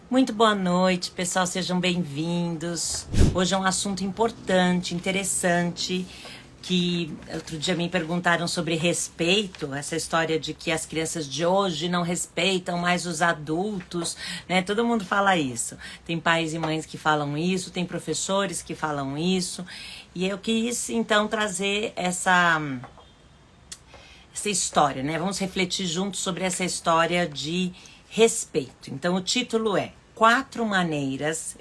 Muito boa noite, pessoal, sejam bem-vindos. Hoje é um assunto importante, interessante, que outro dia me perguntaram sobre respeito, essa história de que as crianças de hoje não respeitam mais os adultos, né? Todo mundo fala isso. Tem pais e mães que falam isso, tem professores que falam isso, e eu quis então trazer essa história, né? Vamos refletir juntos sobre essa história de respeito. Então o título é Quatro Maneiras.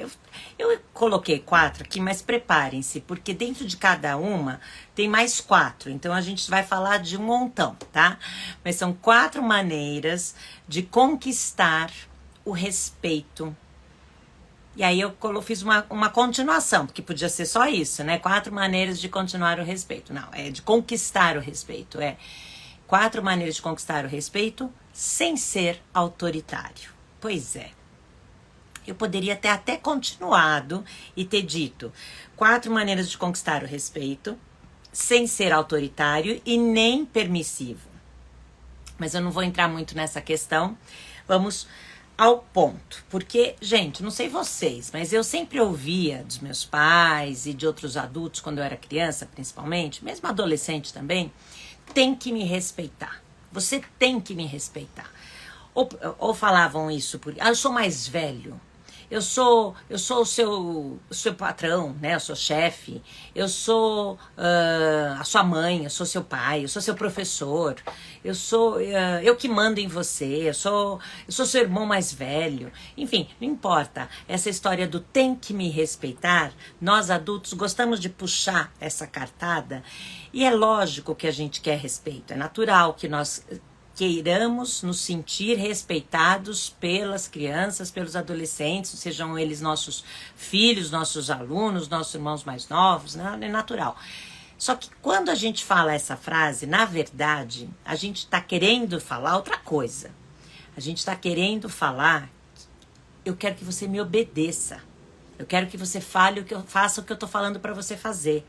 Eu coloquei 4 aqui, mas preparem-se, porque dentro de cada uma tem mais 4. Então a gente vai falar de um montão, tá? Mas são 4 maneiras de conquistar o respeito. E aí eu fiz uma continuação, porque podia ser só isso, né? 4 maneiras de continuar o respeito. Não, é de conquistar o respeito. 4 maneiras de conquistar o respeito sem ser autoritário. Pois é. Eu poderia ter até continuado e ter dito 4 maneiras de conquistar o respeito sem ser autoritário e nem permissivo. Mas eu não vou entrar muito nessa questão. Vamos ao ponto. Porque, gente, não sei vocês, mas eu sempre ouvia dos meus pais e de outros adultos, quando eu era criança, principalmente, mesmo adolescente também, tem que me respeitar. Você tem que me respeitar. Ou falavam isso por... eu sou mais velho. Eu sou o seu patrão, né? Eu sou chefe. Eu sou a sua mãe. Eu sou seu pai. Eu sou seu professor. Eu que mando em você. Eu sou seu irmão mais velho. Enfim, não importa. Essa história do tem que me respeitar, nós adultos gostamos de puxar essa cartada. E é lógico que a gente quer respeito. É natural que nós queiramos nos sentir respeitados pelas crianças, pelos adolescentes, sejam eles nossos filhos, nossos alunos, nossos irmãos mais novos, né? É natural. Só que quando a gente fala essa frase, na verdade, a gente está querendo falar outra coisa. A gente está querendo falar, eu quero que você me obedeça. Eu quero que você faça o que eu estou falando para você fazer.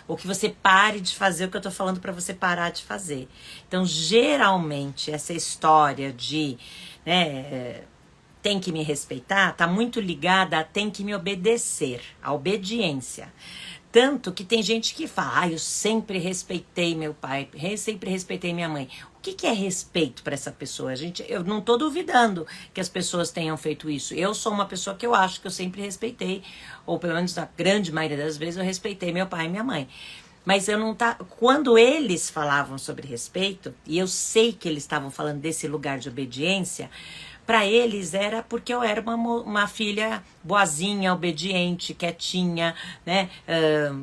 Ou que você pare de fazer o que eu tô falando para você parar de fazer. Então, geralmente, essa história de tem que me respeitar tá muito ligada a tem que me obedecer, a obediência. Tanto que tem gente que fala, eu sempre respeitei meu pai, sempre respeitei minha mãe. O que é respeito para essa pessoa? Eu não tô duvidando que as pessoas tenham feito isso. Eu sou uma pessoa que eu acho que eu sempre respeitei, ou pelo menos na grande maioria das vezes eu respeitei meu pai e minha mãe. Mas quando eles falavam sobre respeito, e eu sei que eles estavam falando desse lugar de obediência, para eles era porque eu era uma filha boazinha, obediente, quietinha, né,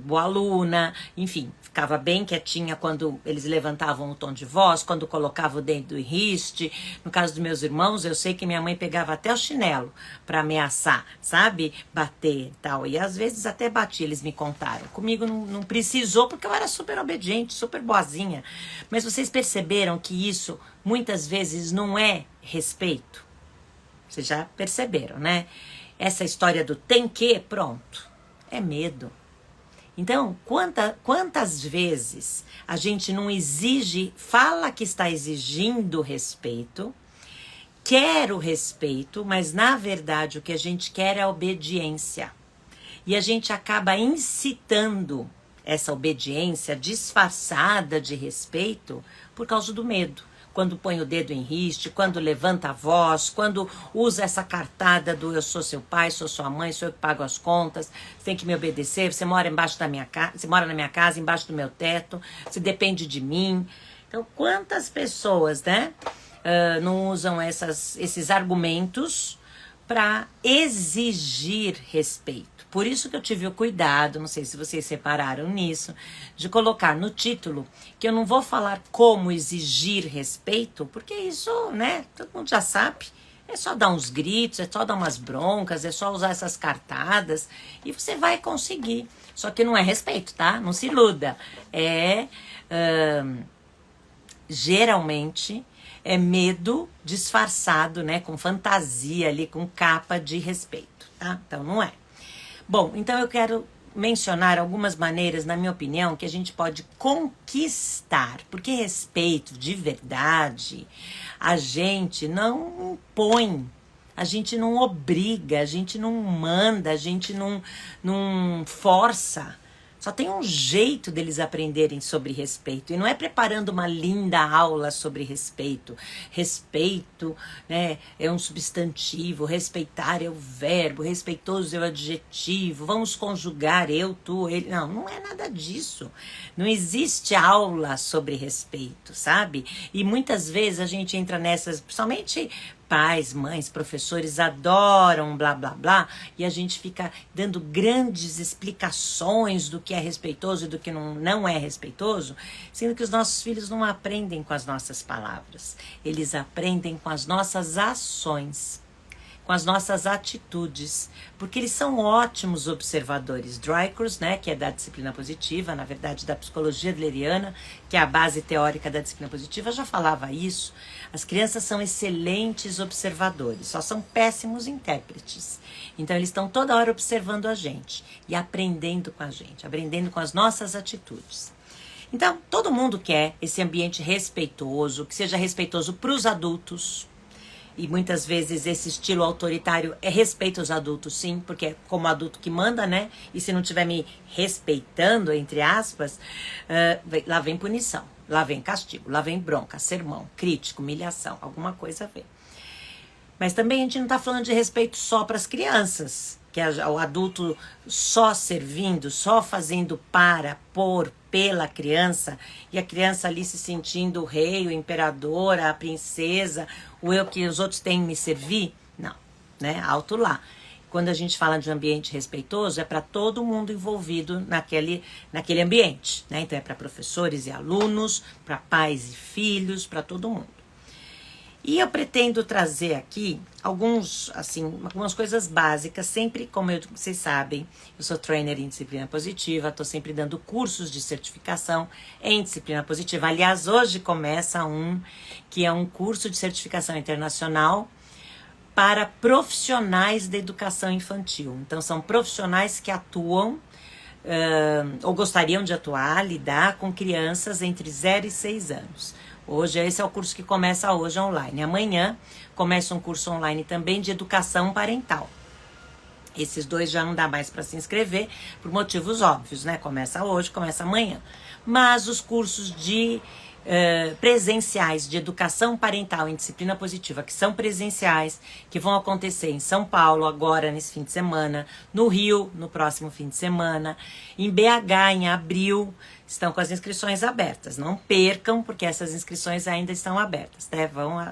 boa aluna, enfim, ficava bem quietinha quando eles levantavam o tom de voz, quando colocava o dedo em riste. No caso dos meus irmãos, eu sei que minha mãe pegava até o chinelo para ameaçar, sabe, bater e tal, e às vezes até batia, eles me contaram. Comigo não precisou porque eu era super obediente, super boazinha. Mas vocês perceberam que isso muitas vezes não é respeito? Vocês já perceberam, né? Essa história do tem que, pronto, é medo. Então, quantas vezes a gente não fala que está exigindo respeito, quer o respeito, mas na verdade o que a gente quer é a obediência. E a gente acaba incitando essa obediência disfarçada de respeito por causa do medo. Quando põe o dedo em riste, quando levanta a voz, quando usa essa cartada do eu sou seu pai, sou sua mãe, sou eu que pago as contas, você tem que me obedecer, você mora embaixo da minha casa, você mora na minha casa, embaixo do meu teto, você depende de mim. Então, quantas pessoas, né, não usam esses argumentos para exigir respeito? Por isso que eu tive o cuidado, não sei se vocês separaram nisso, de colocar no título que eu não vou falar como exigir respeito, porque isso, né, todo mundo já sabe. É só dar uns gritos, é só dar umas broncas, é só usar essas cartadas e você vai conseguir. Só que não é respeito, tá? Não se iluda. Geralmente é medo disfarçado, né, com fantasia ali, com capa de respeito, tá? Então não é. Bom, então eu quero mencionar algumas maneiras, na minha opinião, que a gente pode conquistar. Porque respeito de verdade, a gente não impõe A gente não obriga, a gente não manda, a gente não força. Só tem um jeito deles aprenderem sobre respeito. E não é preparando uma linda aula sobre respeito. Respeito, né, é um substantivo, respeitar é o verbo, respeitoso é o adjetivo, vamos conjugar eu, tu, ele. Não, não é nada disso. Não existe aula sobre respeito, sabe? E muitas vezes a gente entra nessas, principalmente pais, mães, professores adoram blá blá blá e a gente fica dando grandes explicações do que é respeitoso e do que não é respeitoso, sendo que os nossos filhos não aprendem com as nossas palavras, eles aprendem com as nossas ações, com as nossas atitudes, porque eles são ótimos observadores. Dreikurs, né, que é da disciplina positiva, na verdade da psicologia adleriana, que é a base teórica da disciplina positiva, já falava isso. As crianças são excelentes observadores, só são péssimos intérpretes. Então eles estão toda hora observando a gente e aprendendo com a gente, aprendendo com as nossas atitudes. Então, todo mundo quer esse ambiente respeitoso, que seja respeitoso para os adultos. E muitas vezes esse estilo autoritário é respeito aos adultos, sim, porque é como adulto que manda, né? E se não estiver me respeitando, entre aspas, lá vem punição, lá vem castigo, lá vem bronca, sermão, crítica, humilhação, alguma coisa a ver. Mas também a gente não está falando de respeito só para as crianças, que é o adulto só servindo, só fazendo pela criança, e a criança ali se sentindo o rei, o imperador, a princesa, o eu que os outros têm que me servir. Não, né? Alto lá. Quando a gente fala de um ambiente respeitoso, é para todo mundo envolvido naquele ambiente, né? Então é para professores e alunos, para pais e filhos, para todo mundo. E eu pretendo trazer aqui algumas coisas básicas, sempre como vocês sabem, eu sou trainer em disciplina positiva, estou sempre dando cursos de certificação em disciplina positiva. Aliás, hoje começa que é um curso de certificação internacional para profissionais da educação infantil. Então, são profissionais que atuam ou gostariam de atuar, lidar com crianças entre 0 e 6 anos. Hoje, esse é o curso que começa hoje online. Amanhã começa um curso online também de educação parental. Esses dois já não dá mais para se inscrever, por motivos óbvios, né? Começa hoje, começa amanhã. Mas os cursos de presenciais de educação parental em disciplina positiva, que são presenciais, que vão acontecer em São Paulo agora nesse fim de semana, no Rio no próximo fim de semana, em BH em abril, estão com as inscrições abertas. Não percam, porque essas inscrições ainda estão abertas, né?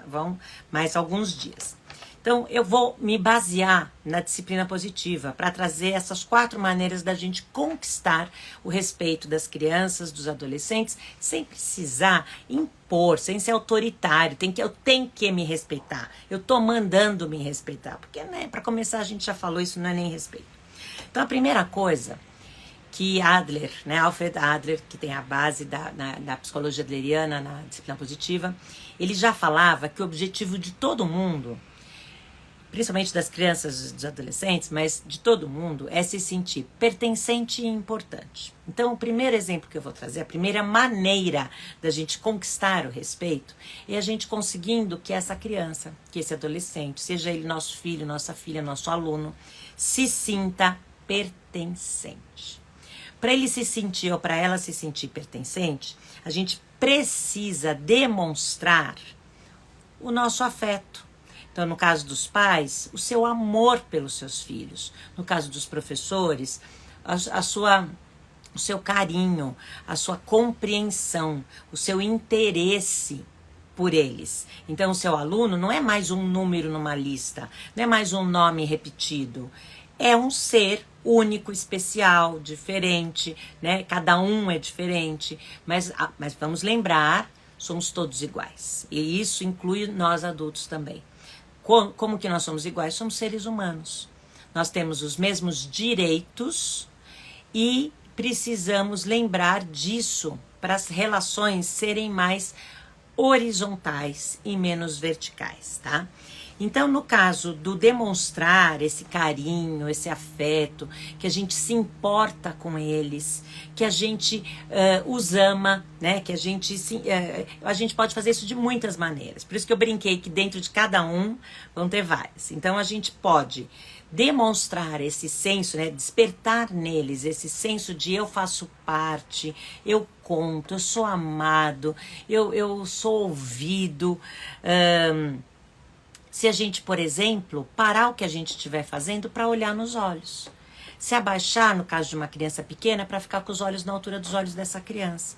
Vão mais alguns dias. Então, eu vou me basear na disciplina positiva para trazer essas 4 maneiras da gente conquistar o respeito das crianças, dos adolescentes, sem precisar impor, sem ser autoritário. Eu tenho que me respeitar. Eu estou mandando me respeitar. Porque, né, para começar, a gente já falou, isso não é nem respeito. Então, a primeira coisa que Adler, né, Alfred Adler, que tem a base da psicologia adleriana, na disciplina positiva, ele já falava que o objetivo de todo mundo, principalmente das crianças e dos adolescentes, mas de todo mundo, é se sentir pertencente e importante. Então, o primeiro exemplo que eu vou trazer, a primeira maneira da gente conquistar o respeito, é a gente conseguindo que essa criança, que esse adolescente, seja ele nosso filho, nossa filha, nosso aluno, se sinta pertencente. Para ele se sentir ou para ela se sentir pertencente, a gente precisa demonstrar o nosso afeto. Então, no caso dos pais, o seu amor pelos seus filhos. No caso dos professores, o seu carinho, a sua compreensão, o seu interesse por eles. Então, o seu aluno não é mais um número numa lista, não é mais um nome repetido. É um ser único, especial, diferente, né? Cada um é diferente, mas vamos lembrar, somos todos iguais. E isso inclui nós adultos também. Como que nós somos iguais? Somos seres humanos. Nós temos os mesmos direitos e precisamos lembrar disso para as relações serem mais horizontais e menos verticais, tá? Então, no caso do demonstrar esse carinho, esse afeto, que a gente se importa com eles, que a gente os ama, né? Que a gente pode fazer isso de muitas maneiras. Por isso que eu brinquei que dentro de cada um vão ter várias. Então, a gente pode demonstrar esse senso, né, despertar neles esse senso de eu faço parte, eu conto, eu sou amado, eu sou ouvido. Se a gente, por exemplo, parar o que a gente estiver fazendo para olhar nos olhos. Se abaixar, no caso de uma criança pequena, para ficar com os olhos na altura dos olhos dessa criança.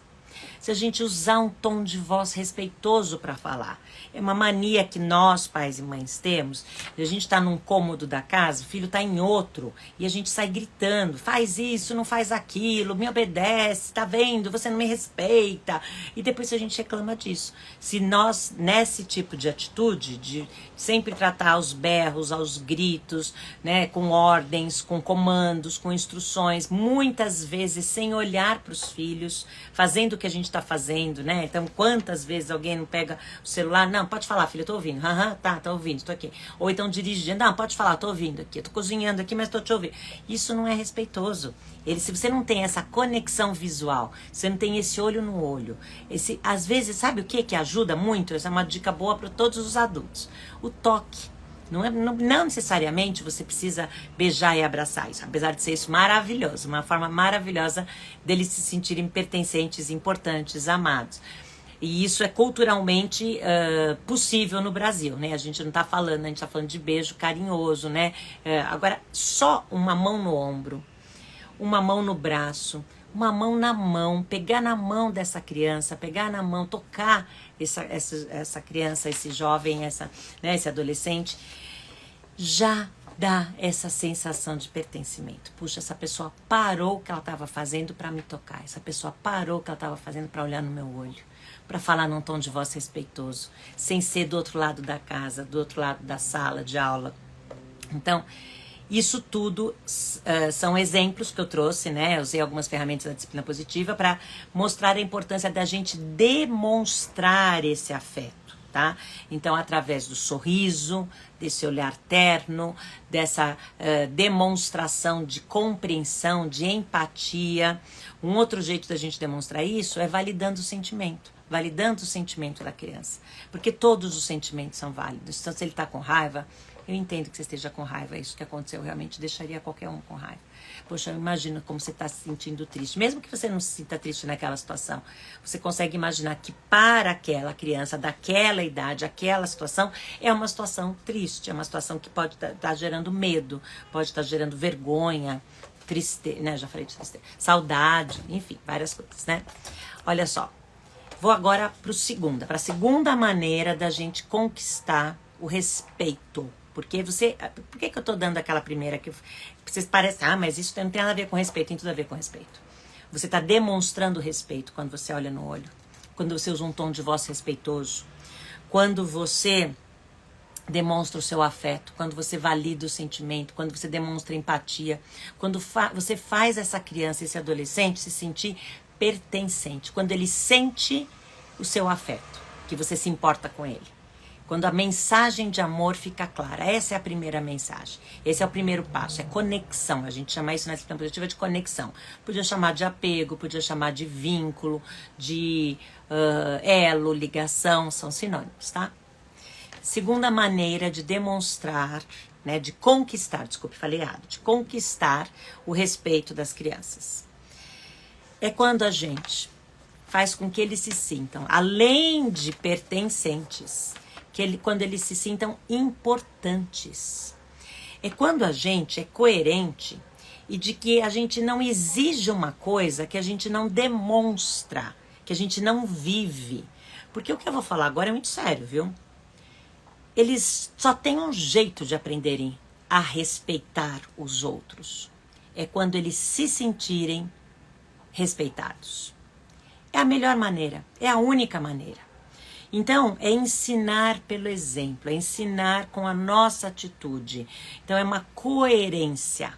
Se a gente usar um tom de voz respeitoso para falar. É uma mania que nós, pais e mães, temos. A gente está num cômodo da casa, o filho está em outro, e a gente sai gritando, faz isso, não faz aquilo, me obedece, tá vendo, você não me respeita. E depois a gente reclama disso. Se nós, nesse tipo de atitude, de sempre tratar aos berros, aos gritos, né, com ordens, com comandos, com instruções, muitas vezes sem olhar para os filhos, fazendo o que a gente está fazendo, né? Então, quantas vezes alguém não pega o celular? Não, pode falar, filho, eu tô ouvindo. Aham, tá ouvindo, tô aqui. Ou então dirigindo, não, pode falar, tô ouvindo aqui. Eu tô cozinhando aqui, mas tô te ouvindo. Isso não é respeitoso. Se você não tem essa conexão visual, você não tem esse olho no olho, às vezes, sabe o que ajuda muito? Essa é uma dica boa para todos os adultos. O toque. Não necessariamente você precisa beijar e abraçar isso, apesar de ser isso maravilhoso, uma forma maravilhosa deles se sentirem pertencentes, importantes, amados. E isso é culturalmente possível no Brasil, né? A gente não tá falando, a gente tá falando de beijo carinhoso, né? Agora, só uma mão no ombro, uma mão no braço, uma mão na mão, pegar na mão dessa criança, pegar na mão, tocar essa criança, esse jovem, né, esse adolescente, já dá essa sensação de pertencimento. Puxa, essa pessoa parou o que ela estava fazendo para me tocar, essa pessoa parou o que ela estava fazendo para olhar no meu olho, para falar num tom de voz respeitoso, sem ser do outro lado da casa, do outro lado da sala de aula. Então, isso tudo são exemplos que eu trouxe, né? Eu usei algumas ferramentas da disciplina positiva para mostrar a importância da gente demonstrar esse afeto, tá? Então, através do sorriso, desse olhar terno, dessa demonstração de compreensão, de empatia. Um outro jeito da gente demonstrar isso é validando o sentimento da criança. Porque todos os sentimentos são válidos. Então, se ele está com raiva, eu entendo que você esteja com raiva, isso que aconteceu realmente deixaria qualquer um com raiva. Poxa, imagina como você está se sentindo triste. Mesmo que você não se sinta triste naquela situação, você consegue imaginar que para aquela criança, daquela idade, aquela situação, é uma situação triste, é uma situação que pode estar gerando medo, pode estar gerando vergonha, tristeza, né? Já falei de tristeza, saudade, enfim, várias coisas, né? Olha só, vou agora para a segunda maneira da gente conquistar o respeito. Por que eu tô dando aquela primeira que vocês parecem, mas isso não tem nada a ver com respeito, tem tudo a ver com respeito. Você está demonstrando respeito quando você olha no olho, quando você usa um tom de voz respeitoso, quando você demonstra o seu afeto, quando você valida o sentimento, quando você demonstra empatia, quando você faz essa criança, esse adolescente se sentir pertencente, quando ele sente o seu afeto, que você se importa com ele. Quando a mensagem de amor fica clara. Essa é a primeira mensagem. Esse é o primeiro passo, é conexão. A gente chama isso na disciplina positiva de conexão. Podia chamar de apego, podia chamar de vínculo, de elo, ligação, são sinônimos, tá? Segunda maneira de demonstrar, né, de conquistar, desculpe, falei errado, de conquistar o respeito das crianças. É quando a gente faz com que eles se sintam, além de pertencentes, quando eles se sintam importantes. É quando a gente é coerente e de que a gente não exige uma coisa que a gente não demonstra, que a gente não vive. Porque o que eu vou falar agora é muito sério, viu? Eles só têm um jeito de aprenderem a respeitar os outros. É quando eles se sentirem respeitados. É a melhor maneira, é a única maneira. Então, é ensinar pelo exemplo, é ensinar com a nossa atitude. Então, é uma coerência.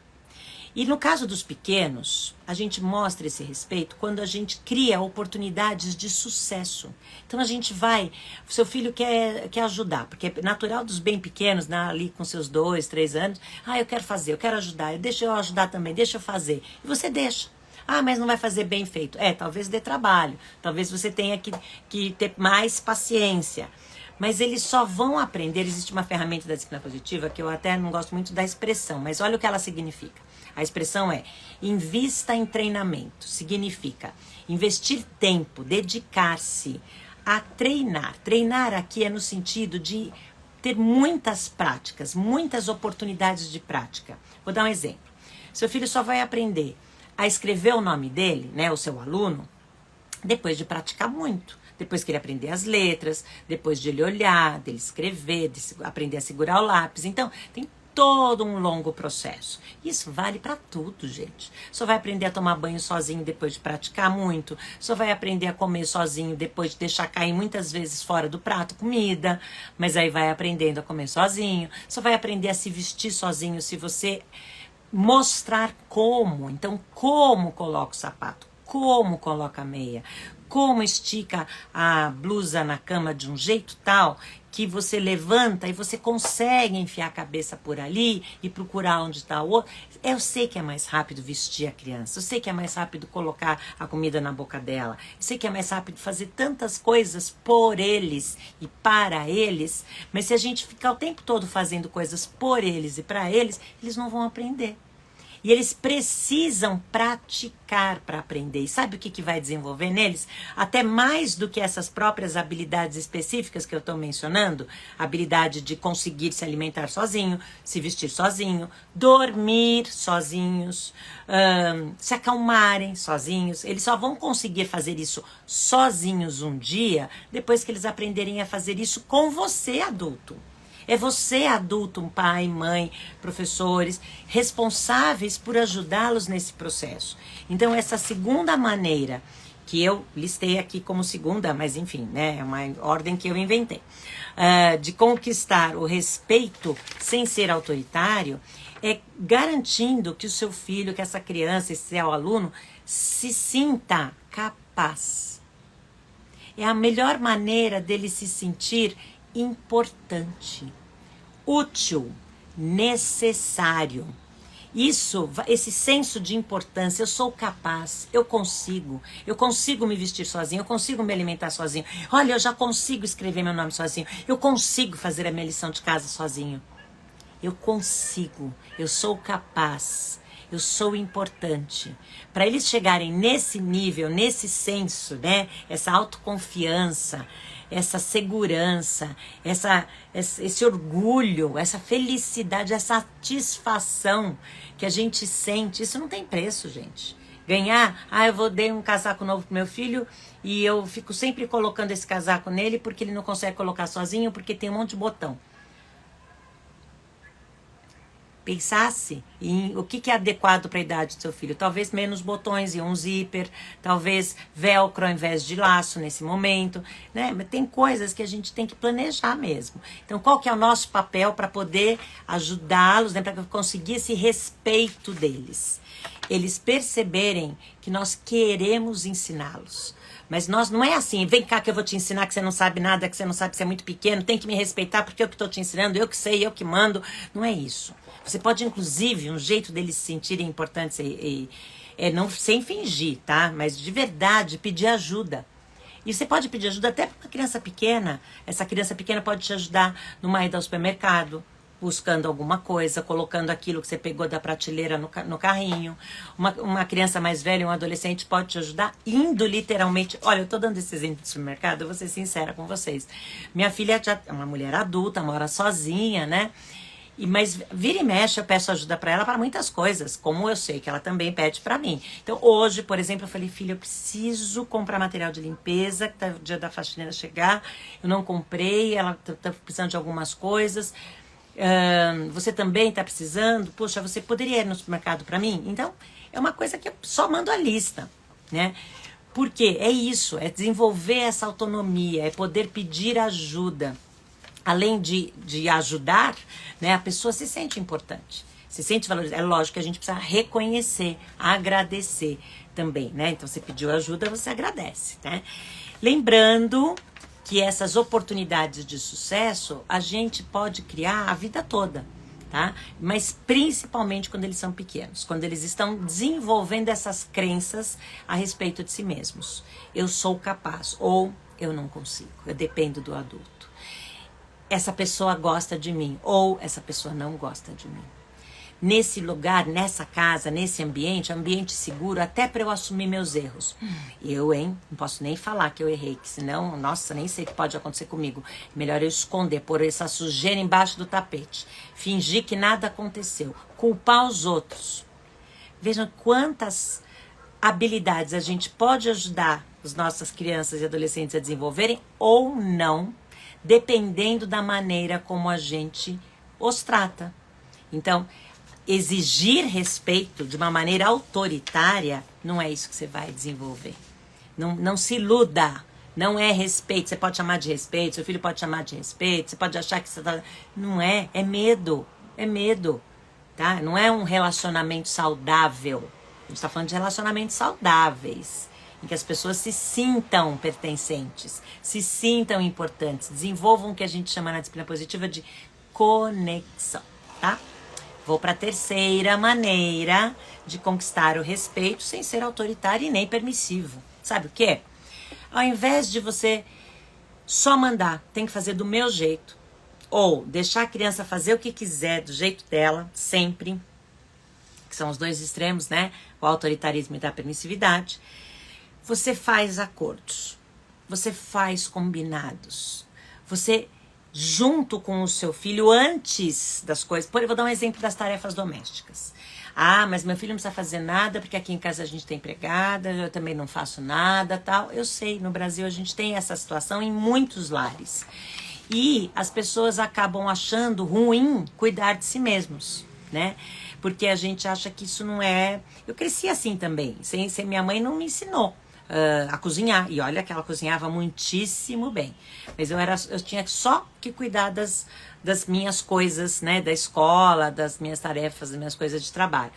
E no caso dos pequenos, a gente mostra esse respeito quando a gente cria oportunidades de sucesso. Então a gente vai, o seu filho quer ajudar, porque é natural dos bem pequenos, né, ali com seus 2, 3 anos, eu quero fazer, eu quero ajudar, deixa eu ajudar também, deixa eu fazer. E você deixa. Mas não vai fazer bem feito. Talvez dê trabalho, talvez você tenha que ter mais paciência. Mas eles só vão aprender, existe uma ferramenta da disciplina positiva que eu até não gosto muito da expressão, mas olha o que ela significa. A expressão é: invista em treinamento. Significa investir tempo, dedicar-se a treinar. Treinar aqui é no sentido de ter muitas práticas, muitas oportunidades de prática. Vou dar um exemplo. Seu filho só vai aprender a escrever o nome dele, né, o seu aluno, depois de praticar muito. Depois que ele aprender as letras, depois de ele olhar, dele escrever, de aprender a segurar o lápis. Então, tem todo um longo processo. Isso vale para tudo, gente. Só vai aprender a tomar banho sozinho depois de praticar muito. Só vai aprender a comer sozinho depois de deixar cair muitas vezes fora do prato comida. Mas aí vai aprendendo a comer sozinho. Só vai aprender a se vestir sozinho se você mostrar como. Então, como coloca o sapato? Como coloca a meia? Como estica a blusa na cama de um jeito tal que você levanta e você consegue enfiar a cabeça por ali e procurar onde está o outro. Eu sei que é mais rápido vestir a criança, eu sei que é mais rápido colocar a comida na boca dela, eu sei que é mais rápido fazer tantas coisas por eles e para eles, mas se a gente ficar o tempo todo fazendo coisas por eles e para eles, eles não vão aprender. E eles precisam praticar para aprender. E sabe o que vai desenvolver neles? Até mais do que essas próprias habilidades específicas que eu estou mencionando. A habilidade de conseguir se alimentar sozinho, se vestir sozinho, dormir sozinhos, se acalmarem sozinhos. Eles só vão conseguir fazer isso sozinhos um dia, depois que eles aprenderem a fazer isso com você, adulto. É você, adulto, um pai, mãe, professores, responsáveis por ajudá-los nesse processo. Então, essa segunda maneira, que eu listei aqui como segunda, mas enfim, né, é uma ordem que eu inventei, de conquistar o respeito sem ser autoritário, é garantindo que o seu filho, que essa criança, esse seu aluno, se sinta capaz. É a melhor maneira dele se sentir importante, útil, necessário. Esse senso de importância, eu sou capaz, eu consigo me vestir sozinho, eu consigo me alimentar sozinho. Olha, eu já consigo escrever meu nome sozinho, eu consigo fazer a minha lição de casa sozinho. Eu consigo, eu sou capaz, eu sou importante. Para eles chegarem nesse nível, nesse senso, né, essa autoconfiança, essa segurança, esse orgulho, essa felicidade, essa satisfação que a gente sente, isso não tem preço, gente. Ganhar, eu dei um casaco novo pro meu filho e eu fico sempre colocando esse casaco nele porque ele não consegue colocar sozinho, porque tem um monte de botão. Pensasse em o que é adequado para a idade do seu filho. Talvez menos botões e um zíper, talvez velcro ao invés de laço nesse momento, né? Mas tem coisas que a gente tem que planejar mesmo. Então, qual que é o nosso papel para poder ajudá-los, né? Para conseguir esse respeito deles? Eles perceberem que nós queremos ensiná-los. Mas nós não é assim, vem cá que eu vou te ensinar que você não sabe nada, que você não sabe que você é muito pequeno, tem que me respeitar porque eu que estou te ensinando, eu que sei, eu que mando. Não é isso. Você pode, inclusive, um jeito deles se sentirem importantes não sem fingir, tá? Mas de verdade, pedir ajuda. E você pode pedir ajuda até para uma criança pequena. Essa criança pequena pode te ajudar numa ida ao supermercado, buscando alguma coisa, colocando aquilo que você pegou da prateleira no carrinho. Uma criança mais velha, um adolescente pode te ajudar indo literalmente. Olha, eu tô dando esse exemplo de supermercado, eu vou ser sincera com vocês. Minha filha já é uma mulher adulta, mora sozinha, né? Mas vira e mexe, eu peço ajuda para ela para muitas coisas, como eu sei que ela também pede para mim. Então hoje, por exemplo, eu falei, filha, eu preciso comprar material de limpeza, que tá o dia da faxineira chegar, eu não comprei, ela tá precisando de algumas coisas, você também tá precisando, poxa, você poderia ir no supermercado para mim? Então, é uma coisa que eu só mando a lista, né? Porque é isso, é desenvolver essa autonomia, é poder pedir ajuda. além de ajudar, né, a pessoa se sente importante, se sente valorizada. É lógico que a gente precisa reconhecer, agradecer também, né? Então, você pediu ajuda, você agradece, né? Lembrando que essas oportunidades de sucesso a gente pode criar a vida toda, tá? Mas principalmente quando eles são pequenos, quando eles estão desenvolvendo essas crenças a respeito de si mesmos. Eu sou capaz, ou eu não consigo, eu dependo do adulto. Essa pessoa gosta de mim, ou essa pessoa não gosta de mim. Nesse lugar, nessa casa, nesse ambiente seguro, até para eu assumir meus erros. Eu, não posso nem falar que eu errei, que senão, nossa, nem sei o que pode acontecer comigo. Melhor eu esconder, pôr essa sujeira embaixo do tapete. Fingir que nada aconteceu. Culpar os outros. Vejam quantas habilidades a gente pode ajudar as nossas crianças e adolescentes a desenvolverem ou não, dependendo da maneira como a gente os trata. Então, exigir respeito de uma maneira autoritária não é isso que você vai desenvolver. Não se iluda. Não é respeito. Você pode chamar de respeito, seu filho pode chamar de respeito, você pode achar que você tá... Não é, é medo. É medo, tá? Não é um relacionamento saudável. A gente está falando de relacionamentos saudáveis, em que as pessoas se sintam pertencentes, se sintam importantes, desenvolvam o que a gente chama na disciplina positiva de conexão, tá? Vou para a terceira maneira de conquistar o respeito sem ser autoritário e nem permissivo. Sabe o quê? Ao invés de você só mandar, tem que fazer do meu jeito, ou deixar a criança fazer o que quiser do jeito dela, sempre, que são os dois extremos, né? O autoritarismo e a permissividade. Você faz acordos, você faz combinados, você... junto com o seu filho, antes das coisas. Eu vou dar um exemplo das tarefas domésticas. Ah, mas meu filho não precisa fazer nada, porque aqui em casa a gente tem empregada, eu também não faço nada, tal. Eu sei, no Brasil a gente tem essa situação em muitos lares. E as pessoas acabam achando ruim cuidar de si mesmos, né? Porque a gente acha que isso não é... Eu cresci assim também, sem minha mãe não me ensinou a cozinhar, e olha que ela cozinhava muitíssimo bem, mas eu tinha só que cuidar das minhas coisas, né, da escola, das minhas tarefas, das minhas coisas de trabalho.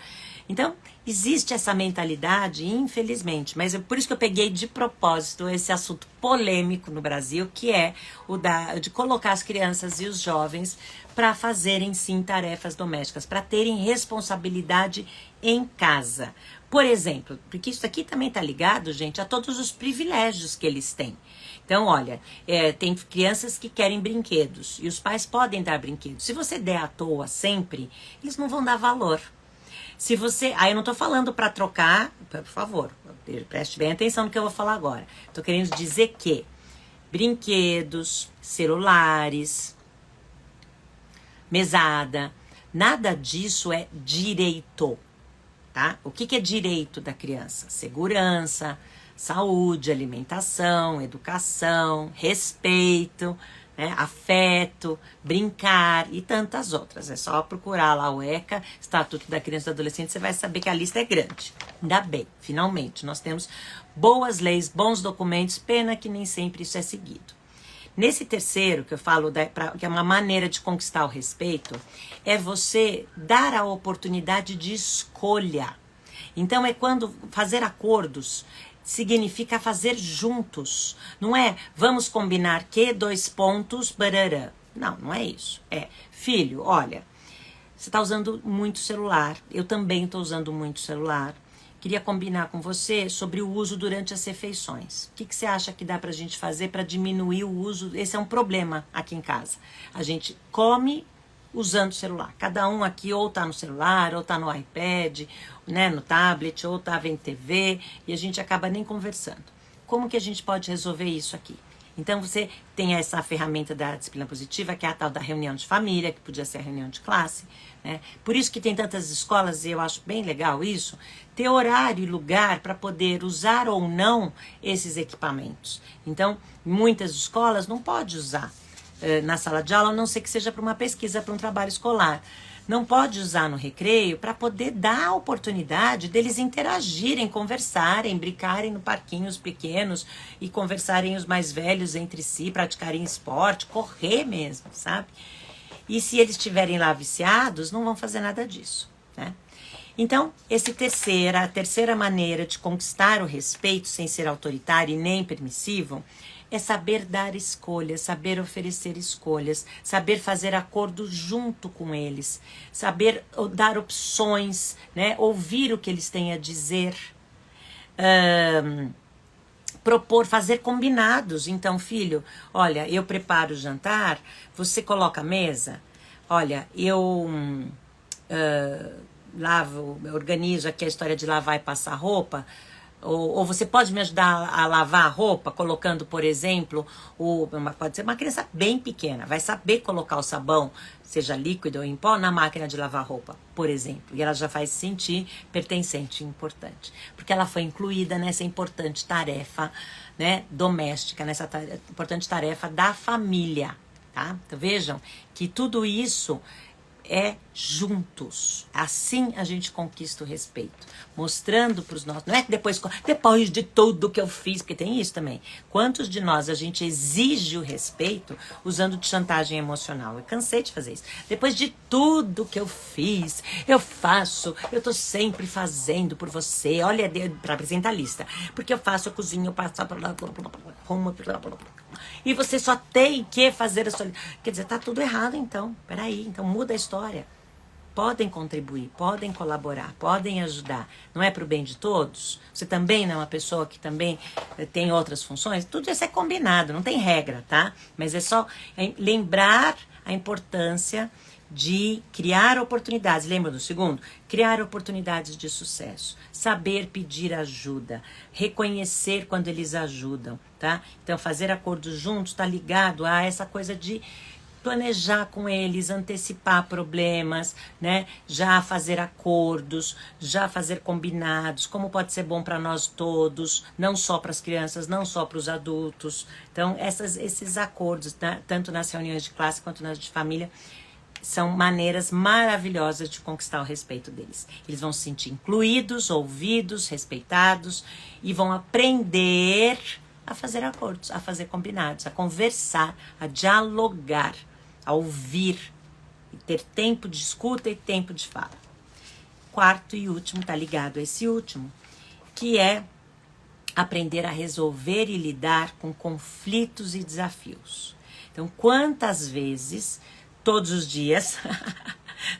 Então, existe essa mentalidade, infelizmente, mas é por isso que eu peguei de propósito esse assunto polêmico no Brasil, que é o de colocar as crianças e os jovens para fazerem, sim, tarefas domésticas, para terem responsabilidade em casa. Por exemplo, porque isso aqui também está ligado, gente, a todos os privilégios que eles têm. Então, olha, tem crianças que querem brinquedos, e os pais podem dar brinquedos. Se você der à toa sempre, eles não vão dar valor. Se você... Aí eu não tô falando para trocar, por favor, preste bem atenção no que eu vou falar agora. Tô querendo dizer que brinquedos, celulares, mesada, nada disso é direito, tá? O que é direito da criança? Segurança, saúde, alimentação, educação, respeito, né, afeto, brincar e tantas outras. É só procurar lá o ECA, Estatuto da Criança e do Adolescente, você vai saber que a lista é grande. Ainda bem, finalmente, nós temos boas leis, bons documentos, pena que nem sempre isso é seguido. Nesse terceiro, que eu falo, que é uma maneira de conquistar o respeito, é você dar a oportunidade de escolha. Então, é quando fazer acordos significa fazer juntos. Não é vamos combinar que 2 pontos, barará. Não, não é isso. É, filho, olha, você está usando muito celular. Eu também estou usando muito celular. Queria combinar com você sobre o uso durante as refeições. O que você acha que dá pra gente fazer para diminuir o uso? Esse é um problema aqui em casa. A gente come usando o celular. Cada um aqui ou tá no celular, ou tá no iPad, né, no tablet, ou tá vendo TV, e a gente acaba nem conversando. Como que a gente pode resolver isso aqui? Então você tem essa ferramenta da disciplina positiva, que é a tal da reunião de família, que podia ser a reunião de classe, né? Por isso que tem tantas escolas, e eu acho bem legal isso, ter horário e lugar para poder usar ou não esses equipamentos. Então, muitas escolas não podem usar na sala de aula, a não ser que seja para uma pesquisa, para um trabalho escolar. não pode usar no recreio para poder dar a oportunidade deles interagirem, conversarem, brincarem no parquinho os pequenos e conversarem os mais velhos entre si, praticarem esporte, correr mesmo, sabe? E se eles estiverem lá viciados, não vão fazer nada disso, né? Então, a terceira maneira de conquistar o respeito sem ser autoritário e nem permissivo é saber dar escolhas, saber oferecer escolhas, saber fazer acordos junto com eles, saber dar opções, né? Ouvir o que eles têm a dizer, propor, fazer combinados. Então, filho, olha, eu preparo o jantar, você coloca a mesa, olha, eu lavo, organizo aqui a história de lavar e passar roupa, ou você pode me ajudar a lavar a roupa, colocando, por exemplo, pode ser uma criança bem pequena, vai saber colocar o sabão, seja líquido ou em pó, na máquina de lavar roupa, por exemplo. E ela já vai se sentir pertencente e importante, porque ela foi incluída nessa importante tarefa, né, doméstica, nessa importante tarefa da família, tá? Então vejam que tudo isso é juntos. Assim a gente conquista o respeito. Mostrando para os nossos... Não é que depois de tudo que eu fiz, porque tem isso também. Quantos de nós a gente exige o respeito usando de chantagem emocional? Eu cansei de fazer isso. Depois de tudo que eu fiz, eu tô sempre fazendo por você. Olha, para apresentar a lista. Porque eu faço, eu cozinho, eu passo... E você só tem que fazer a sua... Quer dizer, tá tudo errado então. Peraí, então muda a história. Podem contribuir, podem colaborar, podem ajudar. Não é pro bem de todos? Você também não é uma pessoa que também tem outras funções? Tudo isso é combinado, não tem regra, tá? Mas é só lembrar a importância de criar oportunidades. Lembra do segundo? Criar oportunidades de sucesso. Saber pedir ajuda. Reconhecer quando eles ajudam, tá? Então, fazer acordos juntos está ligado a essa coisa de planejar com eles, antecipar problemas, né? Já fazer acordos, já fazer combinados, como pode ser bom para nós todos, não só para as crianças, não só para os adultos. Então, esses acordos, né? Tanto nas reuniões de classe quanto nas de família, são maneiras maravilhosas de conquistar o respeito deles. Eles vão se sentir incluídos, ouvidos, respeitados e vão aprender a fazer acordos, a fazer combinados, a conversar, a dialogar, a ouvir, e ter tempo de escuta e tempo de fala. Quarto e último, tá ligado a esse último, que é aprender a resolver e lidar com conflitos e desafios. Então, quantas vezes... Todos os dias,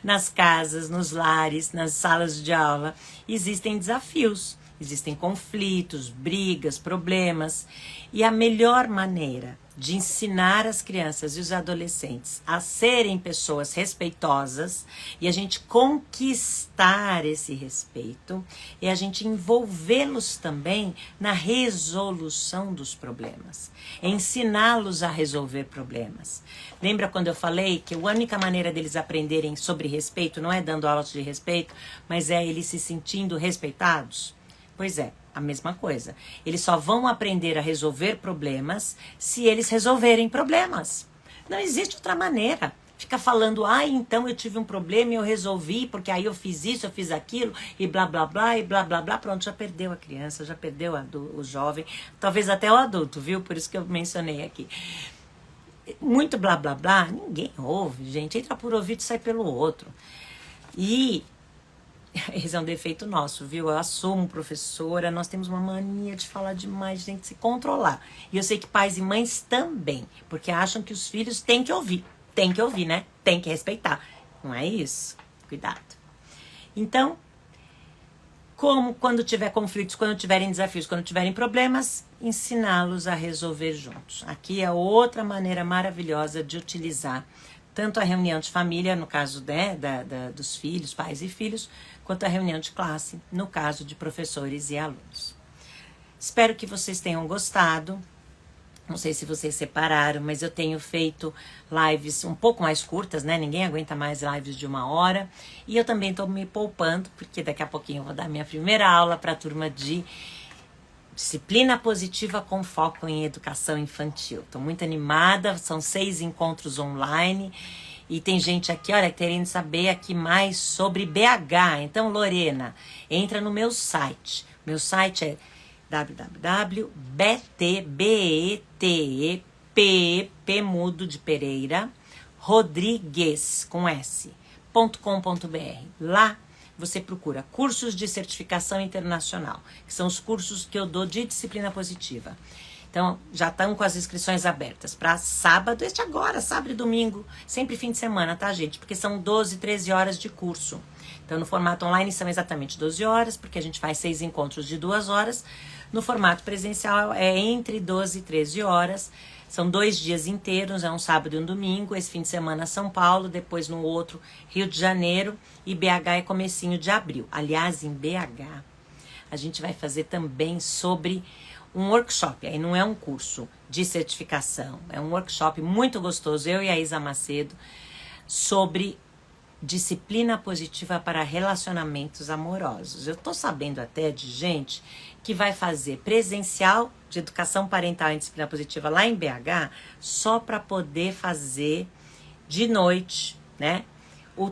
nas casas, nos lares, nas salas de aula, existem desafios, existem conflitos, brigas, problemas. E a melhor maneira de ensinar as crianças e os adolescentes a serem pessoas respeitosas e a gente conquistar esse respeito é a gente envolvê-los também na resolução dos problemas, ensiná-los a resolver problemas. Lembra quando eu falei que a única maneira deles aprenderem sobre respeito não é dando aulas de respeito, mas é eles se sentindo respeitados? Pois é, a mesma coisa. Eles só vão aprender a resolver problemas se eles resolverem problemas. Não existe outra maneira. Fica falando, então eu tive um problema e eu resolvi, porque aí eu fiz isso, eu fiz aquilo, e blá, blá, blá, e blá, blá, blá. Pronto, já perdeu a criança, já perdeu o jovem, talvez até o adulto, viu? Por isso que eu mencionei aqui. Muito blá, blá, blá, ninguém ouve, gente. Entra por ouvido e sai pelo outro. E... esse é um defeito nosso, viu? Eu assumo, professora, nós temos uma mania de falar demais, de gente se controlar. E eu sei que pais e mães também, porque acham que os filhos têm que ouvir. Tem que ouvir, né? Tem que respeitar. Não é isso? Cuidado. Então, quando tiver conflitos, quando tiverem desafios, quando tiverem problemas, ensiná-los a resolver juntos. Aqui é outra maneira maravilhosa de utilizar tanto a reunião de família, no caso, né, dos filhos, pais e filhos, quanto a reunião de classe, no caso de professores e alunos. Espero que vocês tenham gostado. Não sei se vocês separaram, mas eu tenho feito lives um pouco mais curtas, né? Ninguém aguenta mais lives de 1 hora. E eu também estou me poupando, porque daqui a pouquinho eu vou dar minha primeira aula para a turma de disciplina positiva com foco em educação infantil. Estou muito animada, são 6 encontros online E tem gente aqui, olha, querendo saber aqui mais sobre BH. Então, Lorena, entra no meu site. Meu site é www.betp mudo de Pereira, Rodrigues, com S.com.br. Lá você procura cursos de certificação internacional, que são os cursos que eu dou de disciplina positiva. Então, já estão com as inscrições abertas para sábado, sábado e domingo, sempre fim de semana, tá, gente? Porque são 12, 13 horas de curso. Então, no formato online são exatamente 12 horas, porque a gente faz 6 encontros de 2 horas. No formato presencial é entre 12 e 13 horas. São 2 dias inteiros, é um sábado e um domingo. Esse fim de semana São Paulo, depois no outro Rio de Janeiro e BH é comecinho de abril. Aliás, em BH, a gente vai fazer também sobre um workshop, aí não é um curso de certificação, é um workshop muito gostoso, eu e a Isa Macedo, sobre disciplina positiva para relacionamentos amorosos. Eu tô sabendo até de gente que vai fazer presencial de educação parental em disciplina positiva lá em BH, só para poder fazer de noite, né, o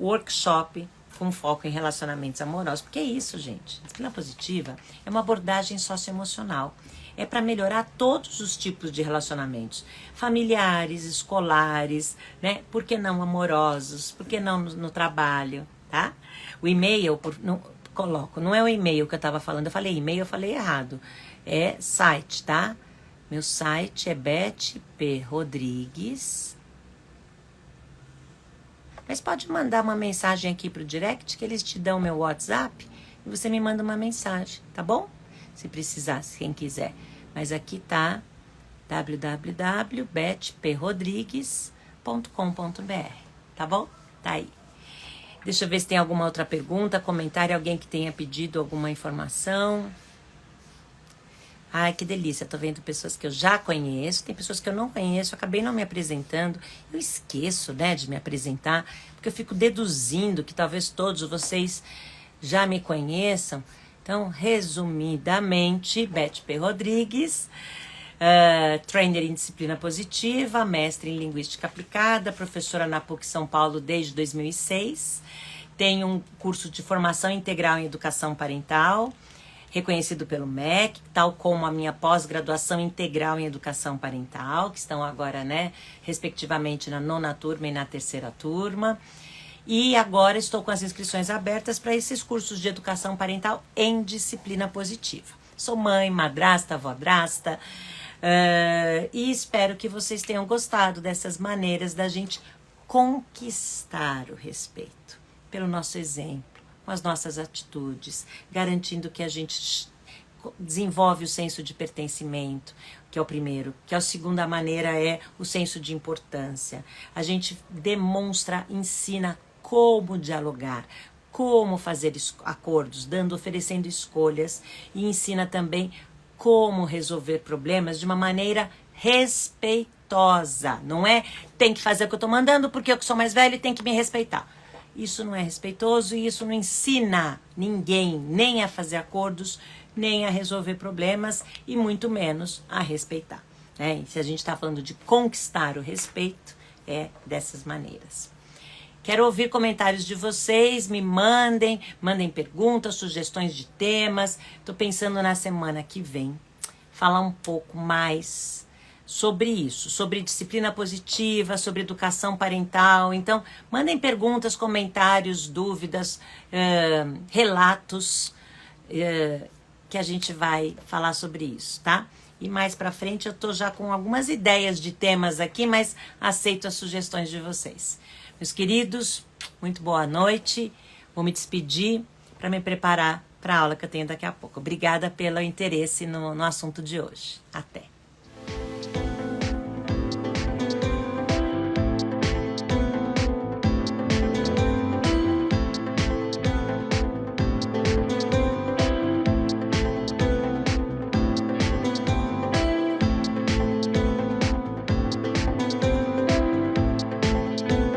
workshop com foco em relacionamentos amorosos. Porque é isso, gente. Disciplina positiva é uma abordagem socioemocional. É para melhorar todos os tipos de relacionamentos. Familiares, escolares, né? Por que não amorosos? Por que não no trabalho, tá? O e-mail, não é o e-mail que eu estava falando. Eu falei e-mail, eu falei errado. É site, tá? Meu site é betprodrigues. Mas pode mandar uma mensagem aqui pro direct, que eles te dão meu WhatsApp e você me manda uma mensagem, tá bom? Se precisar, se quem quiser. Mas aqui tá www.betprodrigues.com.br, tá bom? Tá aí. Deixa eu ver se tem alguma outra pergunta, comentário, alguém que tenha pedido alguma informação. Ai, que delícia, tô vendo pessoas que eu já conheço, tem pessoas que eu não conheço, eu acabei não me apresentando. Eu esqueço, né, de me apresentar, porque eu fico deduzindo que talvez todos vocês já me conheçam. Então, resumidamente, Beth P. Rodrigues, trainer em disciplina positiva, mestre em linguística aplicada, professora na PUC São Paulo desde 2006, tenho um curso de formação integral em educação parental, reconhecido pelo MEC, tal como a minha pós-graduação integral em educação parental, que estão agora, né, respectivamente na 9ª turma e na 3ª turma. E agora estou com as inscrições abertas para esses cursos de educação parental em disciplina positiva. Sou mãe, madrasta, vodrasta, e espero que vocês tenham gostado dessas maneiras da gente conquistar o respeito pelo nosso exemplo, com as nossas atitudes, garantindo que a gente desenvolve o senso de pertencimento, que é o primeiro, que a segunda maneira é o senso de importância. A gente demonstra, ensina como dialogar, como fazer acordos, oferecendo escolhas, e ensina também como resolver problemas de uma maneira respeitosa. Não é tem que fazer o que eu estou mandando porque eu que sou mais velho e tem que me respeitar. Isso não é respeitoso e isso não ensina ninguém nem a fazer acordos, nem a resolver problemas e muito menos a respeitar, né? E se a gente está falando de conquistar o respeito, é dessas maneiras. Quero ouvir comentários de vocês, me mandem perguntas, sugestões de temas. Estou pensando na semana que vem falar um pouco mais sobre isso, sobre disciplina positiva, sobre educação parental. Então, mandem perguntas, comentários, dúvidas, relatos, que a gente vai falar sobre isso, tá? E mais pra frente eu tô já com algumas ideias de temas aqui, mas aceito as sugestões de vocês. Meus queridos, muito boa noite. Vou me despedir para me preparar para a aula que eu tenho daqui a pouco. Obrigada pelo interesse no assunto de hoje. Até!